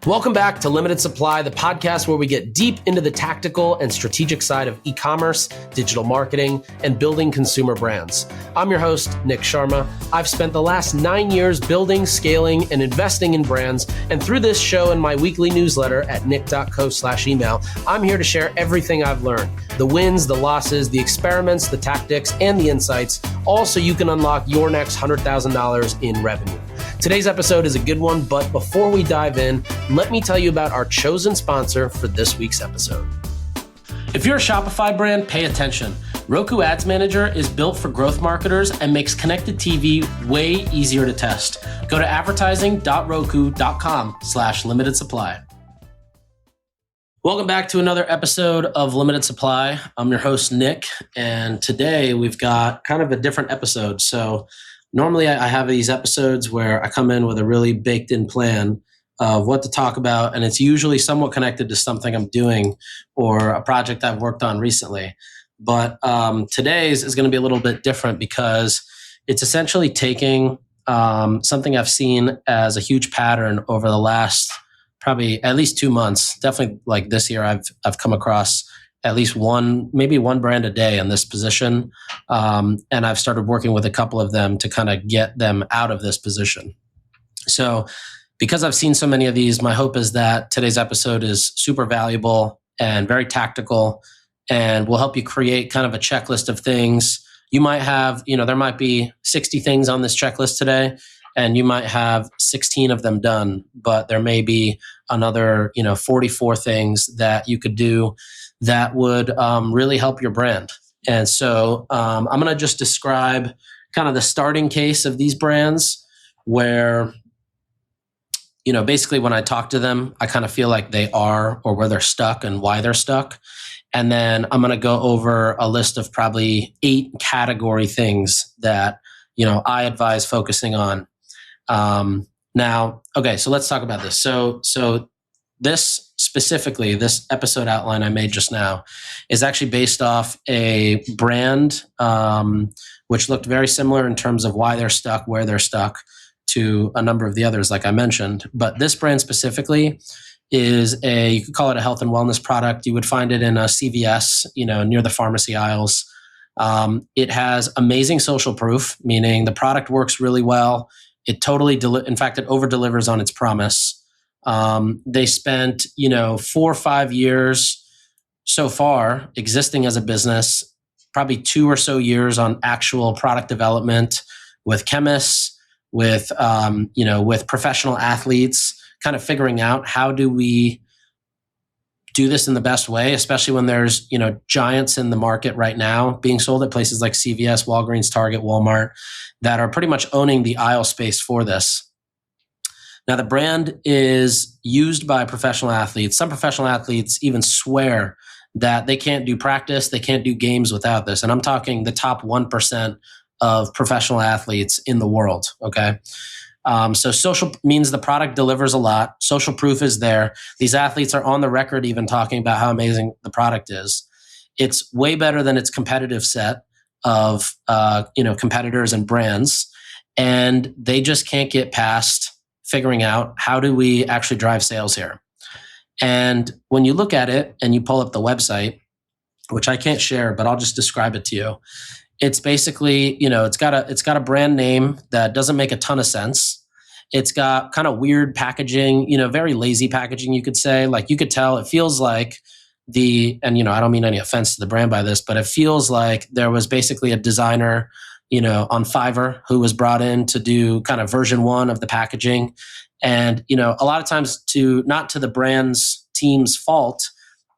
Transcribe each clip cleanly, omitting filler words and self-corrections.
Welcome back to Limited Supply, the podcast where we get deep into the tactical and strategic side of e-commerce, digital marketing, and building consumer brands. I'm your host, Nick Sharma. I've spent the last 9 years building, scaling, and investing in brands. And through this show and my weekly newsletter at nick.co/email, I'm here to share everything I've learned, the wins, the losses, the experiments, the tactics, and the insights, all so you can unlock your next $100,000 in revenue. Today's episode is a good one, but before we dive in, let me tell you about our chosen sponsor for this week's episode. If you're a Shopify brand, pay attention. Roku Ads Manager is built for growth marketers and makes connected TV way easier to test. Go to advertising.roku.com/limited supply. Welcome back to another episode of Limited Supply. I'm your host, Nick, and today we've got kind of a different episode. So normally I have these episodes where I come in with a really baked in plan of what to talk about, and it's usually somewhat connected to something I'm doing or a project I've worked on recently. But today's is going to be a little bit different because it's essentially taking something I've seen as a huge pattern over the last probably at least 2 months. Definitely like this year, I've come across at least maybe one brand a day in this position. And I've started working with a couple of them to kind of get them out of this position. So because I've seen so many of these, my hope is that today's episode is super valuable and very tactical and will help you create kind of a checklist of things. You might have, there might be 60 things on this checklist today, and you might have 16 of them done, but there may be another, 44 things that you could do that would really help your brand. And so I'm going to just describe kind of the starting case of these brands where, basically when I talk to them, I kind of feel like they are or where they're stuck and why they're stuck. And then I'm going to go over a list of probably 8 category things that, I advise focusing on. Now, okay, so let's talk about this. So this specifically, this episode outline I made just now is actually based off a brand, which looked very similar in terms of why they're stuck, where they're stuck to a number of the others, like I mentioned. But this brand specifically is you could call it a health and wellness product. You would find it in a CVS, near the pharmacy aisles. It has amazing social proof, meaning the product works really well. It totally, in fact, it over-delivers on its promise. They spent, 4 or 5 years so far existing as a business, probably 2 or so years on actual product development with chemists, with professional athletes, kind of figuring out how do we do this in the best way, especially when there's, giants in the market right now being sold at places like CVS, Walgreens, Target, Walmart, that are pretty much owning the aisle space for this. Now, the brand is used by professional athletes. Some professional athletes even swear that they can't do practice, they can't do games without this. And I'm talking the top 1% of professional athletes in the world, okay? So social means the product delivers a lot. Social proof is there. These athletes are on the record even talking about how amazing the product is. It's way better than its competitive set of competitors and brands. And they just can't get past figuring out how do we actually drive sales here. And when you look at it and you pull up the website, which I can't share, but I'll just describe it to you. It's basically, it's got a brand name that doesn't make a ton of sense. It's got kind of weird packaging, very lazy packaging, you could say. Like you could tell, it feels like I don't mean any offense to the brand by this, but it feels like there was basically a designer, on Fiverr who was brought in to do kind of version 1 of the packaging. And, a lot of times not to the brand's team's fault,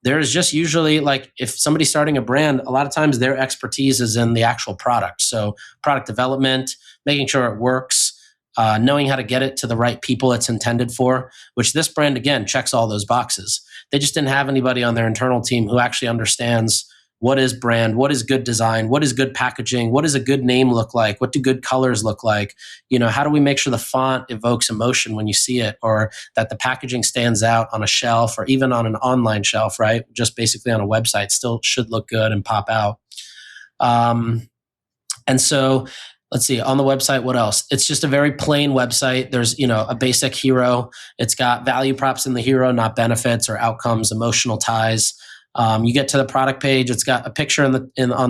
there's just usually like if somebody's starting a brand, a lot of times their expertise is in the actual product. So product development, making sure it works, knowing how to get it to the right people it's intended for, which this brand, again, checks all those boxes. They just didn't have anybody on their internal team who actually understands what is brand, what is good design, what is good packaging, what does a good name look like, what do good colors look like, how do we make sure the font evokes emotion when you see it, or that the packaging stands out on a shelf or even on an online shelf, right? Just basically on a website still should look good and pop out. And so let's see, on the website, what else? It's just a very plain website. There's, a basic hero. It's got value props in the hero, not benefits or outcomes, emotional ties. You get to the product page. It's got a picture on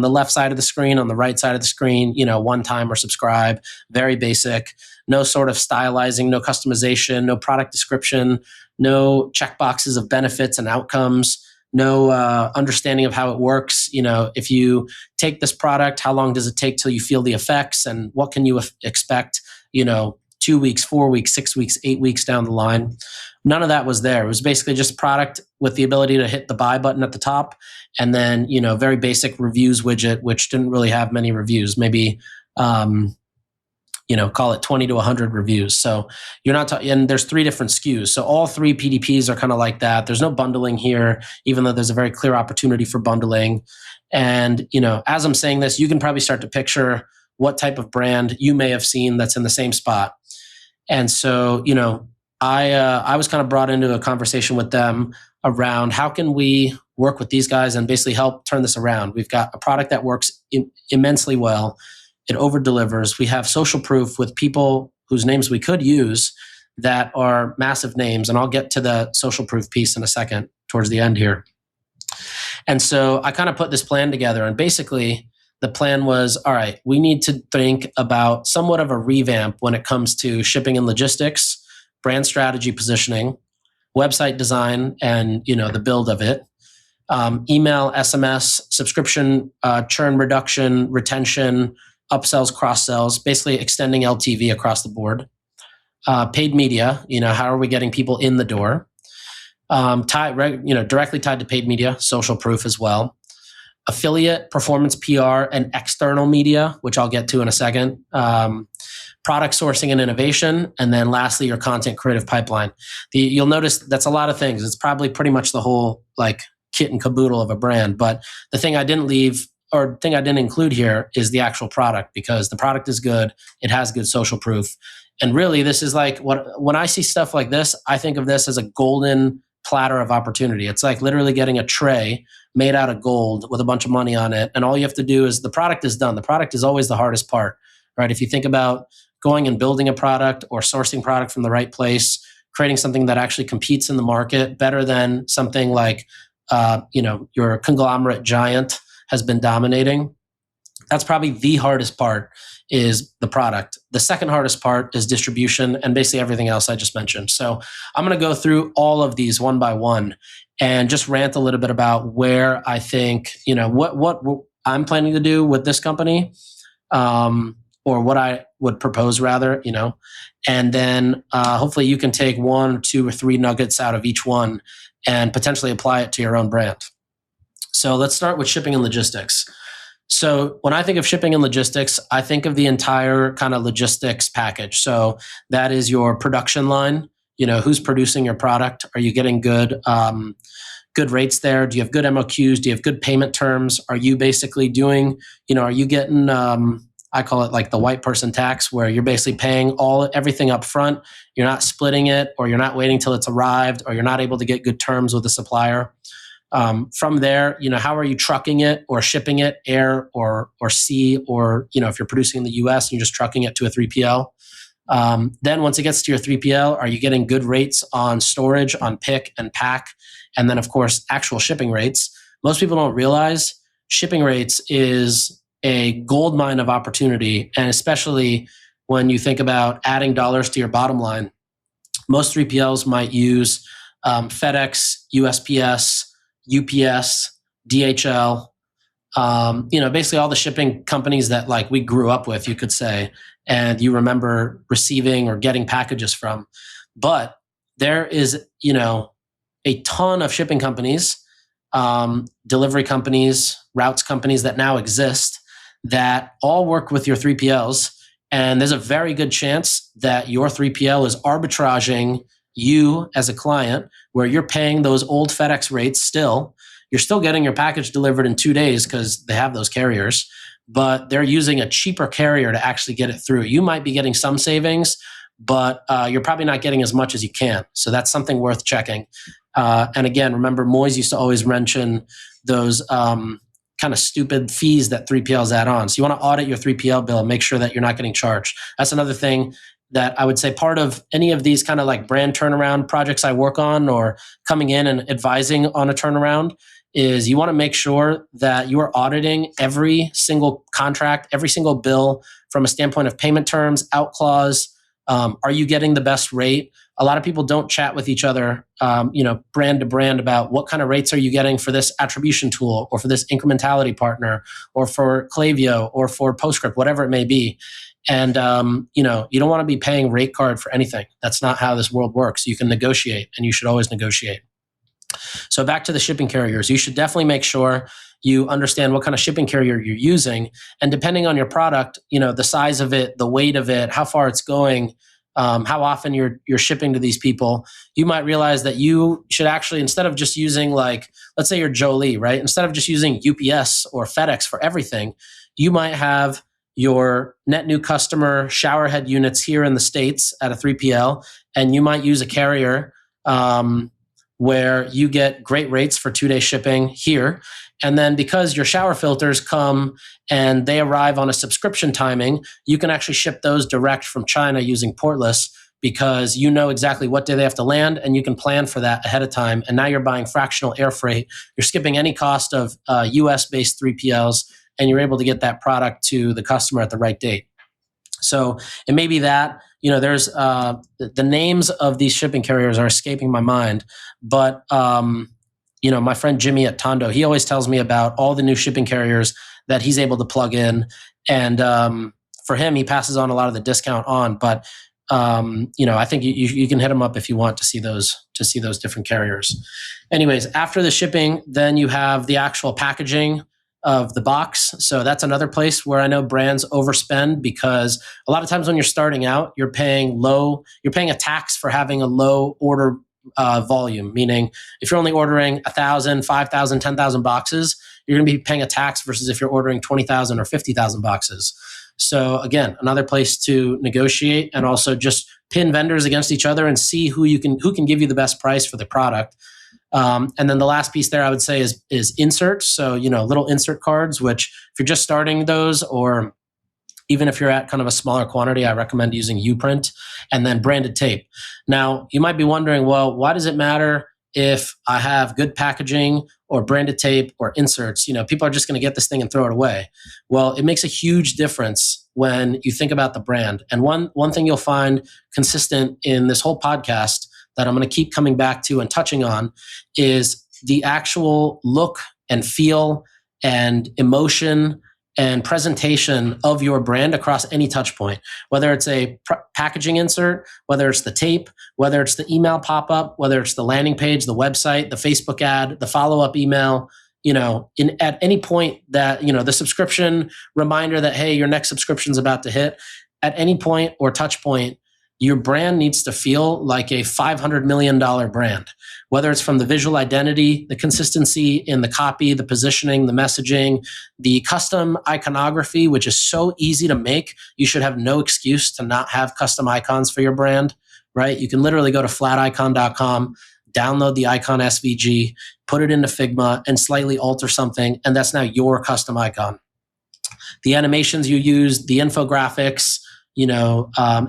the left side of the screen, on the right side of the screen, one time or subscribe, very basic, no sort of stylizing, no customization, no product description, no checkboxes of benefits and outcomes, no understanding of how it works. If you take this product, how long does it take till you feel the effects, and what can you expect, 2 weeks, 4 weeks, 6 weeks, 8 weeks down the line. None of that was there. It was basically just product with the ability to hit the buy button at the top, and then, very basic reviews widget, which didn't really have many reviews, maybe, call it 20 to 100 reviews. So you're not and there's 3 different SKUs. So all 3 PDPs are kind of like that. There's no bundling here, even though there's a very clear opportunity for bundling. And, as I'm saying this, you can probably start to picture what type of brand you may have seen that's in the same spot. And so, I was kind of brought into a conversation with them around how can we work with these guys and basically help turn this around. We've got a product that works immensely well. It over delivers. We have social proof with people whose names we could use that are massive names. And I'll get to the social proof piece in a second towards the end here. And so I kind of put this plan together, and basically the plan was, all right, we need to think about somewhat of a revamp when it comes to shipping and logistics, brand strategy positioning, website design, and the build of it, email, SMS, subscription, churn reduction, retention, upsells, cross-sells, basically extending LTV across the board. Paid media, how are we getting people in the door? Directly tied to paid media, social proof as well. Affiliate, performance PR, and external media, which I'll get to in a second. Product sourcing and innovation, and then lastly, your content creative pipeline. You'll notice that's a lot of things. It's probably pretty much the whole kit and caboodle of a brand. But the thing I didn't include here is the actual product, because the product is good. It has good social proof. And really, this is when I see stuff like this, I think of this as a golden platter of opportunity. It's like literally getting a tray made out of gold with a bunch of money on it. And all you have to do is the product is done. The product is always the hardest part, right? If you think about going and building a product or sourcing product from the right place, creating something that actually competes in the market better than something like, your conglomerate giant has been dominating. That's probably the hardest part, is the product. The second hardest part is distribution and basically everything else I just mentioned. So I'm going to go through all of these one by one and just rant a little bit about where I think, what I'm planning to do with this company, or what I would propose rather, and then hopefully you can take 1, 2, or 3 nuggets out of each one and potentially apply it to your own brand. So let's start with shipping and logistics. So when I think of shipping and logistics, I think of the entire kind of logistics package. So that is your production line. Who's producing your product? Are you getting good rates there? Do you have good MOQs? Do you have good payment terms? Are you basically doing, are you getting, I call it like the white person tax, where you're basically paying everything up front. You're not splitting it, or you're not waiting till it's arrived, or you're not able to get good terms with the supplier. From there, how are you trucking it or shipping it, air or sea, or, if you're producing in the US and you're just trucking it to a 3PL. Then once it gets to your 3PL, are you getting good rates on storage, on pick and pack? And then of course, actual shipping rates. Most people don't realize shipping rates is a gold mine of opportunity. And especially when you think about adding dollars to your bottom line, most 3PLs might use FedEx, USPS, UPS, DHL, basically all the shipping companies that we grew up with, you could say, and you remember receiving or getting packages from. But there is, a ton of shipping companies, delivery companies, routes companies that now exist that all work with your 3PLs. And there's a very good chance that your 3PL is arbitraging you as a client, where you're paying those old FedEx rates still. You're still getting your package delivered in 2 days because they have those carriers, but they're using a cheaper carrier to actually get it through. You might be getting some savings, but you're probably not getting as much as you can. So that's something worth checking. And again, remember, Moise used to always mention those kind of stupid fees that 3PLs add on. So you want to audit your 3PL bill and make sure that you're not getting charged. That's another thing that I would say part of any of these kind of like brand turnaround projects I work on or coming in and advising on a turnaround is you want to make sure that you are auditing every single contract, every single bill from a standpoint of payment terms, out clause. Are you getting the best rate? A lot of people don't chat with each other, brand to brand about what kind of rates are you getting for this attribution tool or for this incrementality partner or for Klaviyo or for PostScript, whatever it may be. And, you don't want to be paying rate card for anything. That's not how this world works. You can negotiate, and you should always negotiate. So back to the shipping carriers, you should definitely make sure you understand what kind of shipping carrier you're using. And depending on your product, the size of it, the weight of it, how far it's going, how often you're shipping to these people, you might realize that you should actually, instead of just using like, let's say you're Jolie, right? Instead of just using UPS or FedEx for everything, you might have your net new customer showerhead units here in the States at a 3PL, and you might use a carrier where you get great rates for 2-day shipping here. And then because your shower filters come and they arrive on a subscription timing, you can actually ship those direct from China using portless because you know exactly what day they have to land and you can plan for that ahead of time. And now you're buying fractional air freight. You're skipping any cost of US-based 3PLs, and you're able to get that product to the customer at the right date. So it may be that, there's the names of these shipping carriers are escaping my mind, but my friend Jimmy at Tondo, he always tells me about all the new shipping carriers that he's able to plug in, and for him, he passes on a lot of the discount on. But I think you can hit him up if you want to see those different carriers. Anyways, after the shipping, then you have the actual packaging of the box. So that's another place where I know brands overspend, because a lot of times when you're starting out, you're paying a tax for having a low order volume, meaning if you're only ordering 1,000, 5,000, 10,000 boxes, you're going to be paying a tax versus if you're ordering 20,000 or 50,000 boxes. So again, another place to negotiate and also just pin vendors against each other and see who can give you the best price for the product. And then the last piece there I would say is inserts. So, little insert cards, which if you're just starting those, or even if you're at kind of a smaller quantity, I recommend using Uprint, and then branded tape. Now, you might be wondering, well, why does it matter if I have good packaging or branded tape or inserts? People are just going to get this thing and throw it away. Well, it makes a huge difference when you think about the brand. And one thing you'll find consistent in this whole podcast that I'm going to keep coming back to and touching on is the actual look and feel and emotion and presentation of your brand across any touch point, whether it's a packaging insert, whether it's the tape, whether it's the email pop-up, whether it's the landing page, the website, the Facebook ad, the follow-up email, at any point that, the subscription reminder that, hey, your next subscription's about to hit, at any point or touch point, your brand needs to feel like a $500 million brand, whether it's from the visual identity, the consistency in the copy, the positioning, the messaging, the custom iconography, which is so easy to make. You should have no excuse to not have custom icons for your brand, right? You can literally go to flaticon.com, download the icon SVG, put it into Figma, and slightly alter something, and that's now your custom icon. The animations you use, the infographics,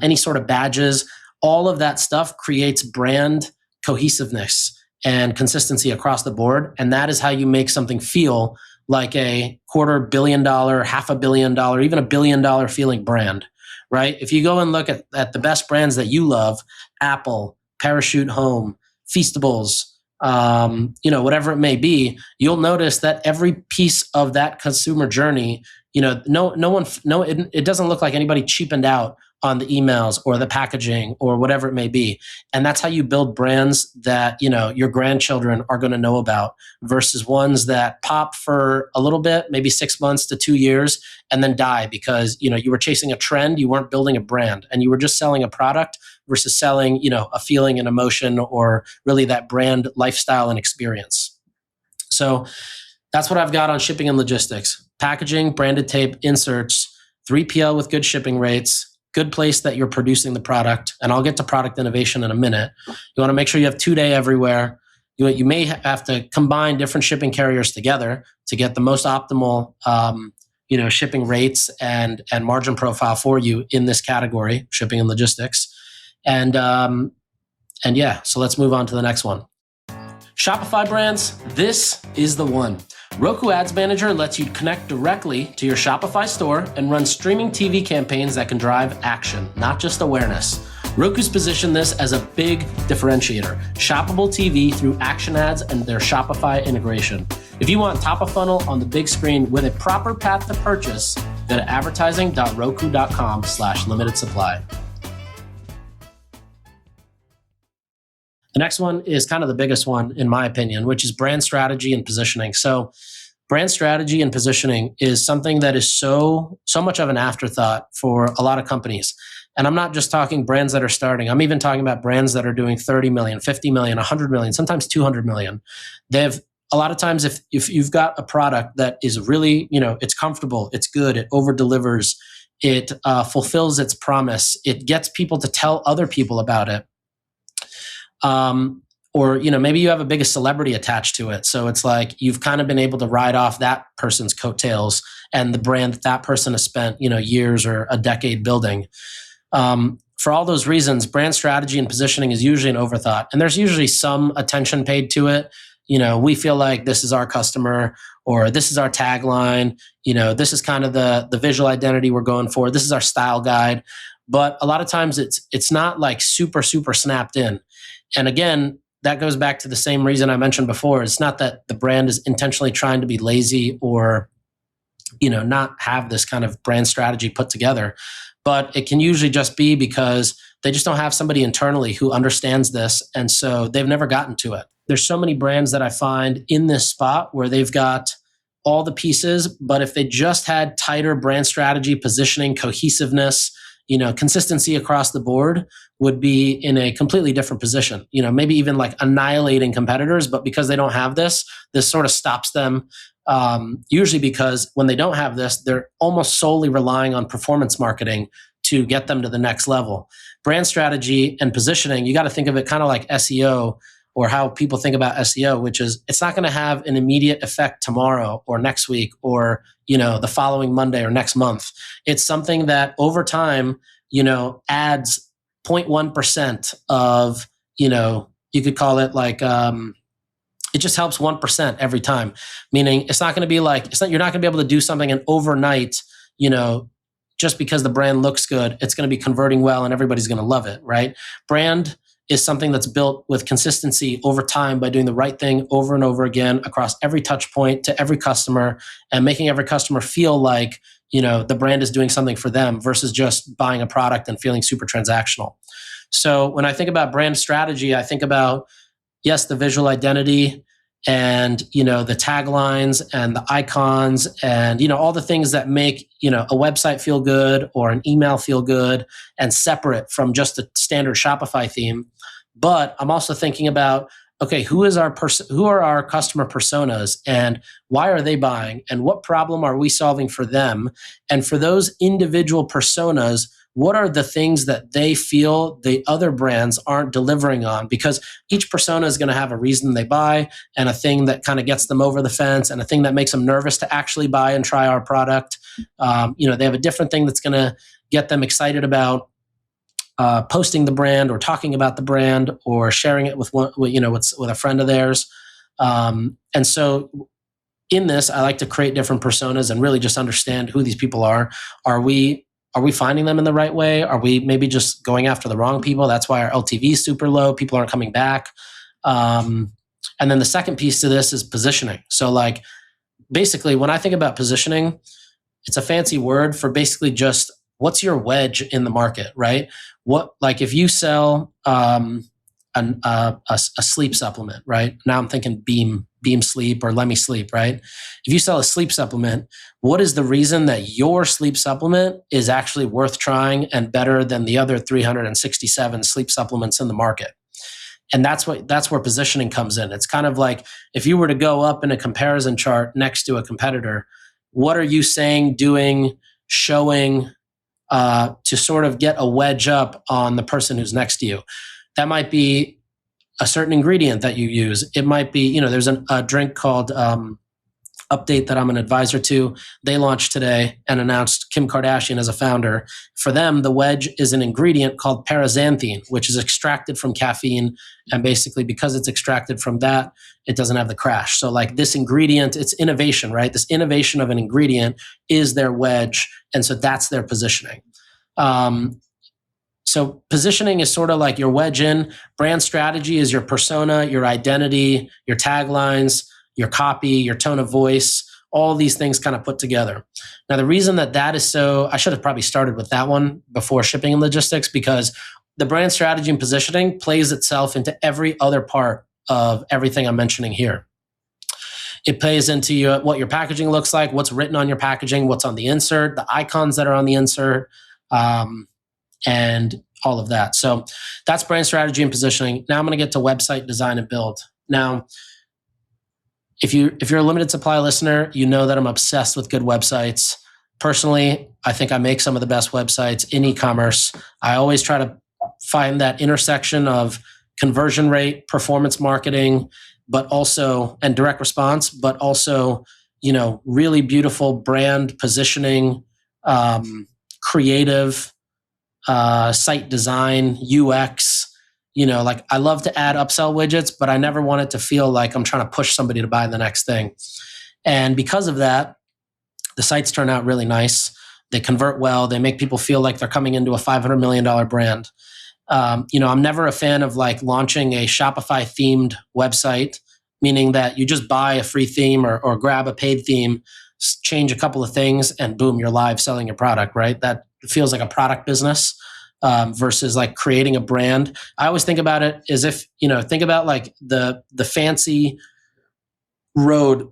any sort of badges, all of that stuff creates brand cohesiveness and consistency across the board. And that is how you make something feel like a $250 million, $500 million, even $1 billion feeling brand, right? If you go and look at the best brands that you love, Apple, Parachute Home, Feastables, whatever it may be, you'll notice that every piece of that consumer journey, it doesn't look like anybody cheapened out on the emails or the packaging or whatever it may be. And that's how you build brands that, your grandchildren are going to know about, versus ones that pop for a little bit, maybe 6 months to 2 years, and then die because, you were chasing a trend. You weren't building a brand, and you were just selling a product versus selling, a feeling and emotion, or really that brand lifestyle and experience. So that's what I've got on shipping and logistics: packaging, branded tape, inserts, 3PL with good shipping rates, good place that you're producing the product. And I'll get to product innovation in a minute. You want to make sure you have 2-day everywhere. You may have to combine different shipping carriers together to get the most optimal shipping rates and margin profile for you in this category, shipping and logistics. And yeah, so let's move on to the next one. Shopify brands, this is the one. Roku Ads Manager lets you connect directly to your Shopify store and run streaming TV campaigns that can drive action, not just awareness. Roku's positioned this as a big differentiator. Shoppable TV through action ads and their Shopify integration. If you want top of funnel on the big screen with a proper path to purchase, go to advertising.roku.com/limited supply. The next one is kind of the biggest one, in my opinion, which is brand strategy and positioning. So brand strategy and positioning is something that is so much of an afterthought for a lot of companies. And I'm not just talking brands that are starting. I'm even talking about brands that are doing 30 million, 50 million, 100 million, sometimes 200 million. They've a lot of times, if you've got a product that is really, it's comfortable, it's good, it over delivers, it fulfills its promise, it gets people to tell other people about it. Or maybe you have a big celebrity attached to it, so it's like you've kind of been able to ride off that person's coattails and the brand that person has spent years or a decade building. For all those reasons, brand strategy and positioning is usually an overthought, and there's usually some attention paid to it. We feel like this is our customer, or this is our tagline. This is kind of the visual identity we're going for. This is our style guide. But a lot of times it's not like super snapped in. And again, that goes back to the same reason I mentioned before. It's not that the brand is intentionally trying to be lazy or, not have this kind of brand strategy put together. But it can usually just be because they just don't have somebody internally who understands this. And so they've never gotten to it. There's so many brands that I find in this spot where they've got all the pieces, but if they just had tighter brand strategy, positioning, cohesiveness, consistency across the board, would be in a completely different position. Maybe even like annihilating competitors, but because they don't have this sort of stops them. Usually because when they don't have this, they're almost solely relying on performance marketing to get them to the next level. Brand strategy and positioning, you got to think of it kind of like SEO, or how people think about SEO, which is it's not going to have an immediate effect tomorrow or next week or, the following Monday or next month. It's something that over time, adds 0.1% of, you could call it like, it just helps 1% every time. Meaning it's not going to be like, you're not going to be able to do something and overnight, just because the brand looks good, it's going to be converting well and everybody's going to love it, right? Brand is something that's built with consistency over time by doing the right thing over and over again across every touch point to every customer and making every customer feel like, the brand is doing something for them versus just buying a product and feeling super transactional. So when I think about brand strategy, I think about, yes, the visual identity and, the taglines and the icons and, all the things that make, a website feel good or an email feel good and separate from just a standard Shopify theme. But I'm also thinking about, okay, who are our customer personas and why are they buying and what problem are we solving for them? And for those individual personas, what are the things that they feel the other brands aren't delivering on? Because each persona is going to have a reason they buy and a thing that kind of gets them over the fence and a thing that makes them nervous to actually buy and try our product. They have a different thing that's going to get them excited about posting the brand or talking about the brand or sharing it with with a friend of theirs. And so in this, I like to create different personas and really just understand who these people are. Are we finding them in the right way? Are we maybe just going after the wrong people? That's why our LTV is super low. People aren't coming back. And then the second piece to this is positioning. So like basically when I think about positioning, it's a fancy word for basically just what's your wedge in the market, right? What, like if you sell a sleep supplement, right? Now I'm thinking Beam Sleep or Let Me Sleep, right? If you sell a sleep supplement, what is the reason that your sleep supplement is actually worth trying and better than the other 367 sleep supplements in the market? And that's where positioning comes in. It's kind of like if you were to go up in a comparison chart next to a competitor, what are you saying, doing, showing to sort of get a wedge up on the person who's next to you? That might be a certain ingredient that you use. It might be, there's a drink called Update that I'm an advisor to. They launched today and announced Kim Kardashian as a founder. For them, the wedge is an ingredient called paraxanthine, which is extracted from caffeine. And basically, because it's extracted from that, it doesn't have the crash. So like this ingredient, it's innovation, right? This innovation of an ingredient is their wedge. And so that's their positioning. So positioning is sort of like your wedge in. Brand strategy is your persona, your identity, your taglines, your copy, your tone of voice, all these things kind of put together. Now, the reason that is so, I should have probably started with that one before shipping and logistics, because the brand strategy and positioning plays itself into every other part of everything I'm mentioning here. It plays into what your packaging looks like, what's written on your packaging, what's on the insert, the icons that are on the insert, and all of that. So that's brand strategy and positioning. Now I'm going to get to website design and build. Now, if you're a limited supply listener, you know that I'm obsessed with good websites. Personally, I think I make some of the best websites in e-commerce. I always try to find that intersection of conversion rate, performance marketing, but also, and direct response, but also, really beautiful brand positioning, creative, site design, UX. Like I love to add upsell widgets, but I never want it to feel like I'm trying to push somebody to buy the next thing. And because of that, the sites turn out really nice. They convert well. They make people feel like they're coming into a $500 million brand. I'm never a fan of like launching a Shopify themed website, meaning that you just buy a free theme or grab a paid theme, change a couple of things, and boom, you're live selling your product, right? That feels like a product business. Versus like creating a brand. I always think about it as if, think about like the fancy road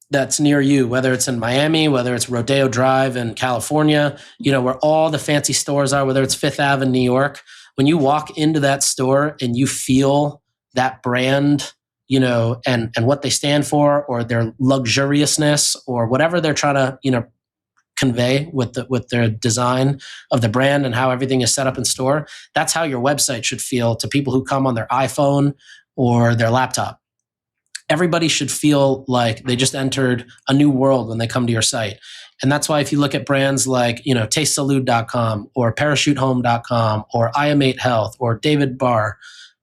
that's near you, whether it's in Miami, whether it's Rodeo Drive in California, where all the fancy stores are, whether it's Fifth Ave in New York. When you walk into that store and you feel that brand, and what they stand for, or their luxuriousness, or whatever they're trying to, convey with their design of the brand and how everything is set up in store. That's how your website should feel to people who come on their iPhone or their laptop. Everybody should feel like they just entered a new world when they come to your site. And that's why if you look at brands like, tastesalud.com or parachutehome.com or IM8 Health or David Barr,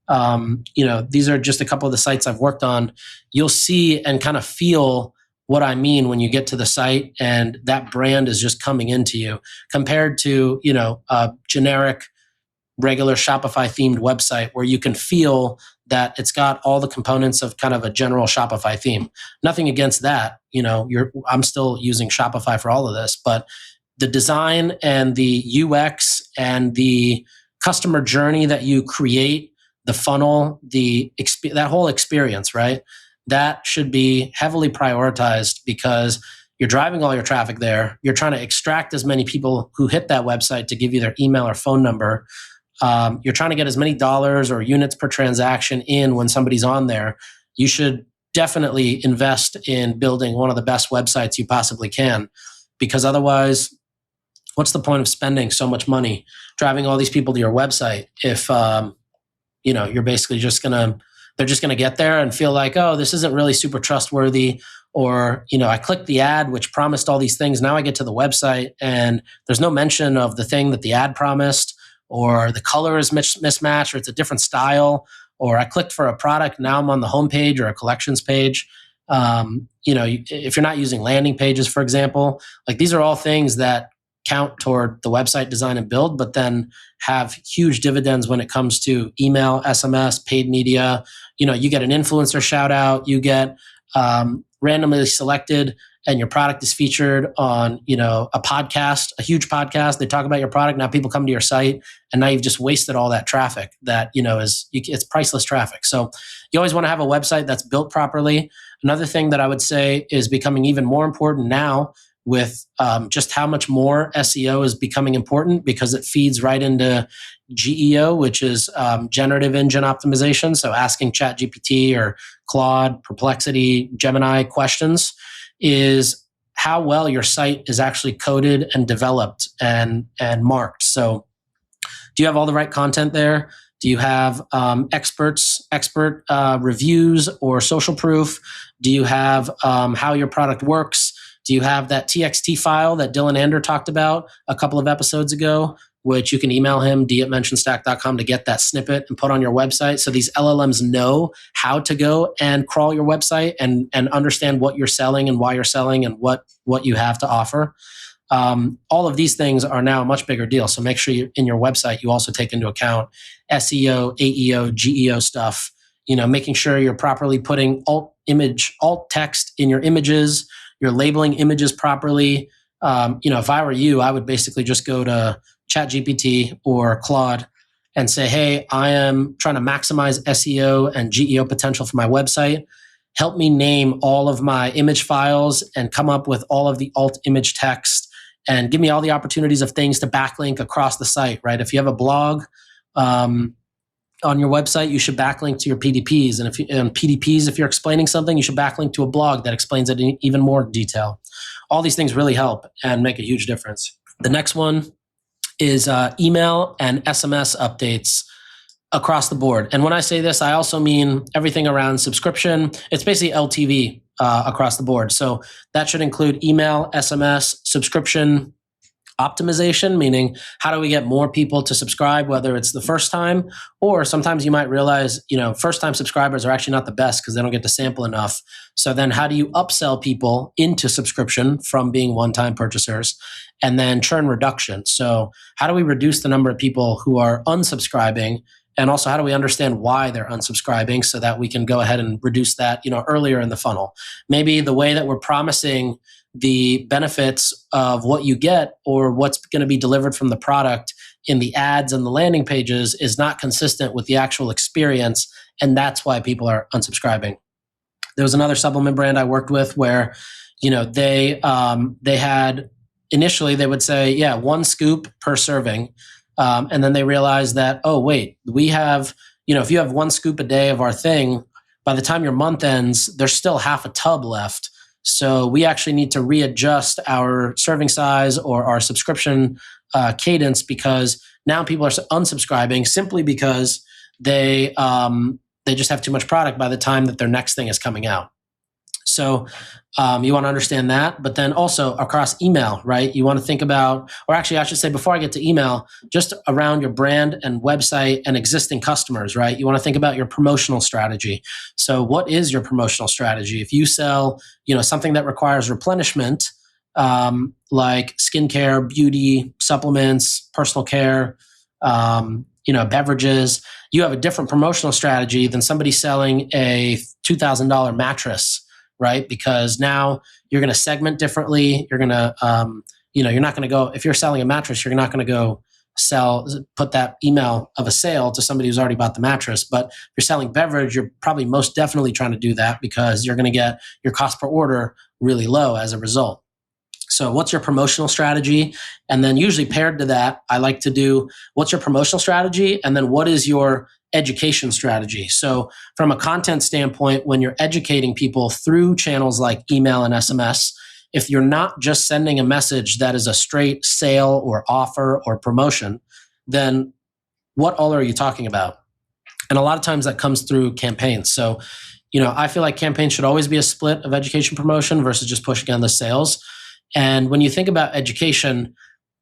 these are just a couple of the sites I've worked on. You'll see and kind of feel what I mean when you get to the site and that brand is just coming into you compared to, a generic, regular Shopify themed website where you can feel that it's got all the components of kind of a general Shopify theme. Nothing against that. I'm still using Shopify for all of this, but the design and the UX and the customer journey that you create, the funnel, that whole experience, right? That should be heavily prioritized because you're driving all your traffic there. You're trying to extract as many people who hit that website to give you their email or phone number. You're trying to get as many dollars or units per transaction in when somebody's on there. You should definitely invest in building one of the best websites you possibly can, because otherwise, what's the point of spending so much money driving all these people to your website if you're basically they're just going to get there and feel like, oh, this isn't really super trustworthy. Or, I clicked the ad, which promised all these things. Now I get to the website and there's no mention of the thing that the ad promised, or the color is mismatched, or it's a different style, or I clicked for a product. Now I'm on the homepage or a collections page. If you're not using landing pages, for example, like these are all things that count toward the website design and build, but then have huge dividends when it comes to email, SMS, paid media. You get an influencer shout out, you get randomly selected, and your product is featured on, a podcast, a huge podcast. They talk about your product. Now people come to your site, and now you've just wasted all that traffic that, it's priceless traffic. So you always want to have a website that's built properly. Another thing that I would say is becoming even more important now with just how much more SEO is becoming important, because it feeds right into GEO, which is generative engine optimization. So asking ChatGPT or Claude, Perplexity, Gemini questions is how well your site is actually coded and developed and marked. So do you have all the right content there? Do you have expert reviews or social proof? Do you have how your product works? Do you have that TXT file that Dylan Ander talked about a couple of episodes ago, which you can email him, d@mentionstack.com, to get that snippet and put on your website? So these LLMs know how to go and crawl your website and understand what you're selling and why you're selling and what you have to offer. All of these things are now a much bigger deal. So make sure in your website, you also take into account SEO, AEO, GEO stuff, making sure you're properly putting alt text in your images, you're labeling images properly. If I were you, I would basically just go to ChatGPT or Claude and say, hey, I am trying to maximize SEO and GEO potential for my website. Help me name all of my image files and come up with all of the alt image text and give me all the opportunities of things to backlink across the site, right? If you have a blog on your website, you should backlink to your PDPs. And PDPs, if you're explaining something, you should backlink to a blog that explains it in even more detail. All these things really help and make a huge difference. The next one is email and SMS updates across the board. And when I say this, I also mean everything around subscription. It's basically LTV across the board. So that should include email, SMS, subscription optimization, meaning how do we get more people to subscribe, whether it's the first time, or sometimes you might realize, first time subscribers are actually not the best because they don't get to sample enough. So then how do you upsell people into subscription from being one-time purchasers? And then churn reduction. So how do we reduce the number of people who are unsubscribing? And also, how do we understand why they're unsubscribing so that we can go ahead and reduce that, earlier in the funnel? Maybe the way that we're promising the benefits of what you get or what's going to be delivered from the product in the ads and the landing pages is not consistent with the actual experience, and that's why people are unsubscribing. There was another supplement brand I worked with where, they had initially they would say, 1 scoop per serving. And then they realized that, oh, wait, we have, if you have 1 scoop a day of our thing, by the time your month ends, there's still half a tub left. So we actually need to readjust our serving size or our subscription cadence because now people are unsubscribing simply because they just have too much product by the time that their next thing is coming out. So you want to understand that, but then also across email, right? You want to think about, or actually I should say before I get to email, just around your brand and website and existing customers, right? You want to think about your promotional strategy. So what is your promotional strategy? If you sell, something that requires replenishment, like skincare, beauty, supplements, personal care, beverages, you have a different promotional strategy than somebody selling a $2,000 mattress, right? Because now you're going to segment differently. You're going to, you're not going to go, if you're selling a mattress, you're not going to go put that email of a sale to somebody who's already bought the mattress. But if you're selling beverage, you're probably most definitely trying to do that because you're going to get your cost per order really low as a result. So what's your promotional strategy? And then usually paired to that, I like to do what's your promotional strategy? And then what is your education strategy? So from a content standpoint, when you're educating people through channels like email and SMS, if you're not just sending a message that is a straight sale or offer or promotion, then what all are you talking about? And a lot of times that comes through campaigns. So, I feel like campaigns should always be a split of education promotion versus just pushing on the sales. And when you think about education,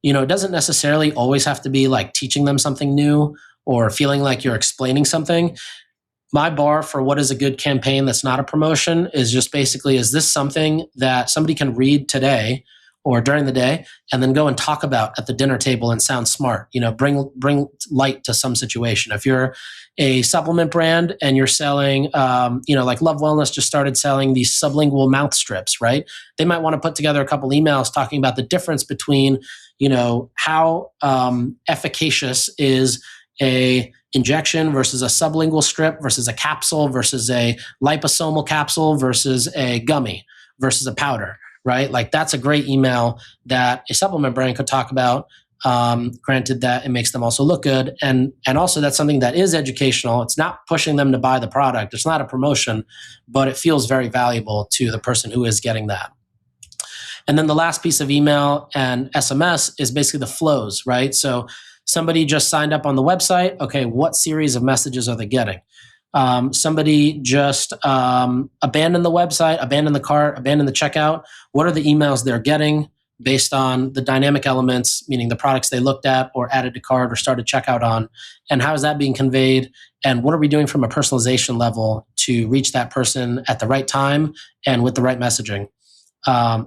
it doesn't necessarily always have to be like teaching them something new or feeling like you're explaining something. My bar for what is a good campaign that's not a promotion is just basically, is this something that somebody can read today or during the day and then go and talk about at the dinner table and sound smart, bring light to some situation. If you're a supplement brand and you're selling, like Love Wellness just started selling these sublingual mouth strips, right? They might want to put together a couple emails talking about the difference between, how efficacious is a injection versus a sublingual strip versus a capsule versus a liposomal capsule versus a gummy versus a powder, right? Like that's a great email that a supplement brand could talk about. Granted that it makes them also look good. And also that's something that is educational. It's not pushing them to buy the product. It's not a promotion, but it feels very valuable to the person who is getting that. And then the last piece of email and SMS is basically the flows, right? So Somebody just signed up on the website. Okay, what series of messages are they getting? Somebody just abandoned the website, abandoned the cart, abandoned the checkout. What are the emails they're getting based on the dynamic elements, meaning the products they looked at or added to cart or started checkout on? And how is that being conveyed? And what are we doing from a personalization level to reach that person at the right time and with the right messaging?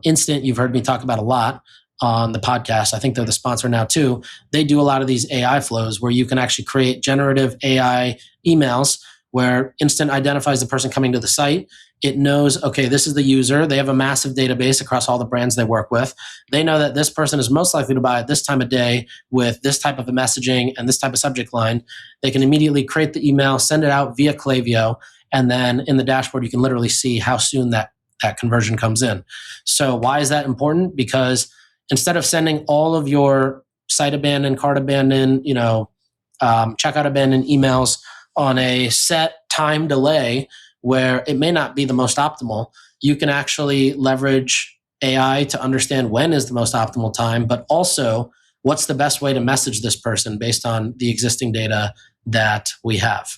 Instant, you've heard me talk about a lot on the podcast. I think they're the sponsor now too. They do a lot of these AI flows where you can actually create generative AI emails where Instant identifies the person coming to the site. It knows, okay, this is the user. They have a massive database across all the brands they work with. They know that this person is most likely to buy at this time of day with this type of a messaging and this type of subject line. They can immediately create the email, send it out via Klaviyo, and then in the dashboard, you can literally see how soon that conversion comes in. So why is that important? Because instead of sending all of your site abandoned, cart abandoned, checkout abandoned emails on a set time delay where it may not be the most optimal, you can actually leverage AI to understand when is the most optimal time, but also what's the best way to message this person based on the existing data that we have.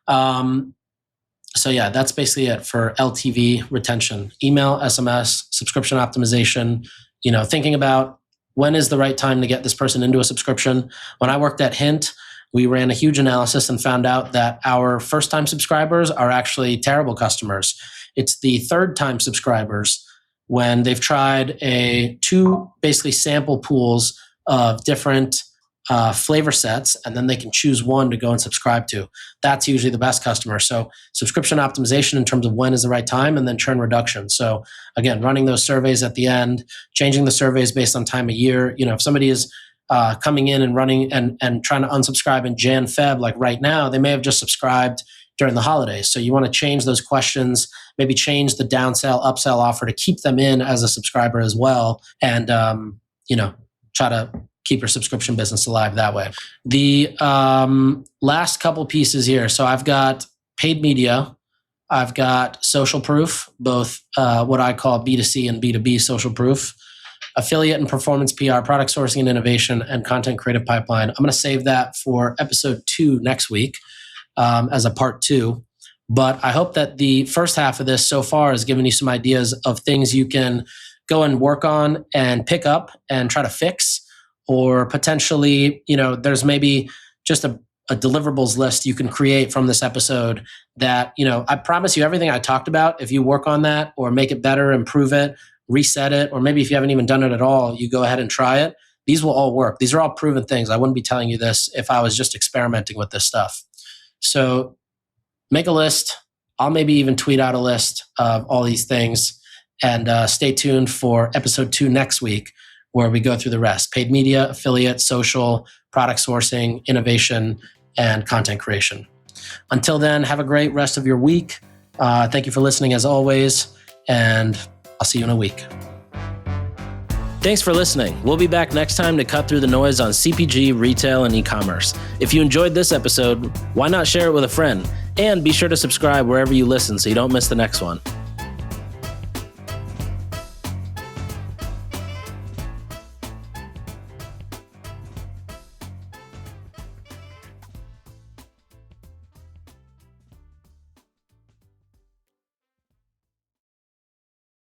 So yeah, that's basically it for LTV retention: email, SMS, subscription optimization, thinking about when is the right time to get this person into a subscription. When I worked at Hint, we ran a huge analysis and found out that our first-time subscribers are actually terrible customers. It's the third-time subscribers when they've tried two basically sample pools of different flavor sets, and then they can choose one to go and subscribe to. That's usually the best customer. So subscription optimization in terms of when is the right time, and then churn reduction. So again, running those surveys at the end, changing the surveys based on time of year. If somebody is coming in and running and trying to unsubscribe in Jan, Feb, like right now, they may have just subscribed during the holidays. So you want to change those questions, maybe change the downsell, upsell offer to keep them in as a subscriber as well. And, try to keep your subscription business alive that way. The last couple pieces here. So I've got paid media. I've got social proof, both what I call B2C and B2B social proof, affiliate and performance PR, product sourcing and innovation, and content creative pipeline. I'm going to save that for episode 2 next week as a part 2. But I hope that the first half of this so far has given you some ideas of things you can go and work on and pick up and try to fix. Or potentially, there's maybe just a deliverables list you can create from this episode that, I promise you everything I talked about, if you work on that or make it better, improve it, reset it, or maybe if you haven't even done it at all, you go ahead and try it. These will all work. These are all proven things. I wouldn't be telling you this if I was just experimenting with this stuff. So make a list. I'll maybe even tweet out a list of all these things, and stay tuned for episode 2 next week, where we go through the rest: paid media, affiliate, social, product sourcing, innovation, and content creation. Until then, have a great rest of your week. Thank you for listening as always, and I'll see you in a week. Thanks for listening. We'll be back next time to cut through the noise on CPG, retail, and e-commerce. If you enjoyed this episode, why not share it with a friend? And be sure to subscribe wherever you listen so you don't miss the next one.